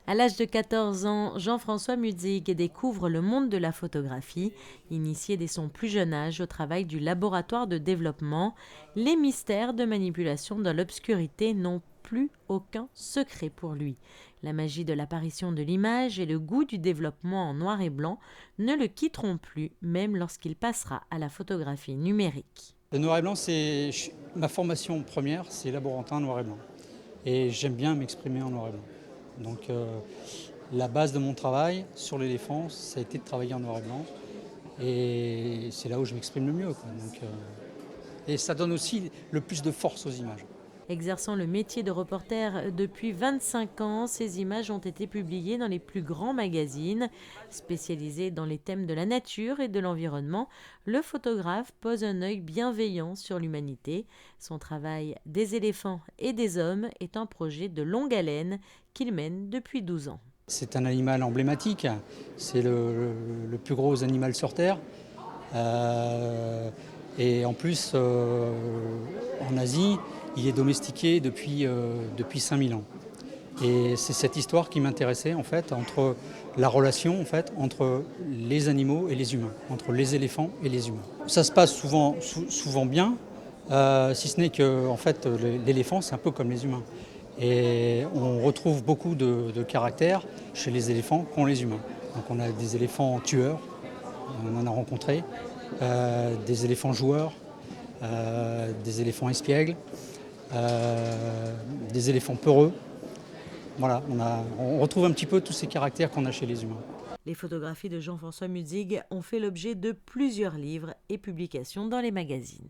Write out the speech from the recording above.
À l'âge de 14 ans, Jean-François Mutzig découvre le monde de la photographie. Initié dès son plus jeune âge au travail du laboratoire de développement, les mystères de manipulation dans l'obscurité n'ont plus aucun secret pour lui. La magie de l'apparition de l'image et le goût du développement en noir et blanc ne le quitteront plus, même lorsqu'il passera à la photographie numérique. Le noir et blanc, c'est ma formation première, c'est laborantin noir et blanc. Et j'aime bien m'exprimer en noir et blanc. Donc la base de mon travail sur l'éléphant, ça a été de travailler en noir et blanc. Et c'est là où je m'exprime le mieux, quoi. Donc, et ça donne aussi le plus de force aux images. Exerçant le métier de reporter depuis 25 ans, ces images ont été publiées dans les plus grands magazines. Spécialisé dans les thèmes de la nature et de l'environnement, le photographe pose un œil bienveillant sur l'humanité. Son travail des éléphants et des hommes est un projet de longue haleine qu'il mène depuis 12 ans. C'est un animal emblématique, c'est le plus gros animal sur Terre. Et en plus, en Asie, il est domestiqué depuis 5000 ans. Et c'est cette histoire qui m'intéressait en fait, entre la relation en fait, entre les animaux et les humains, entre les éléphants et les humains. Ça se passe souvent bien, si ce n'est que en fait, l'éléphant c'est un peu comme les humains. Et on retrouve beaucoup de caractères chez les éléphants qu'ont les humains. Donc on a des éléphants tueurs, on en a rencontré, des éléphants joueurs, des éléphants espiègles, des éléphants peureux. Voilà, on retrouve un petit peu tous ces caractères qu'on a chez les humains. Les photographies de Jean-François Mutzig ont fait l'objet de plusieurs livres et publications dans les magazines.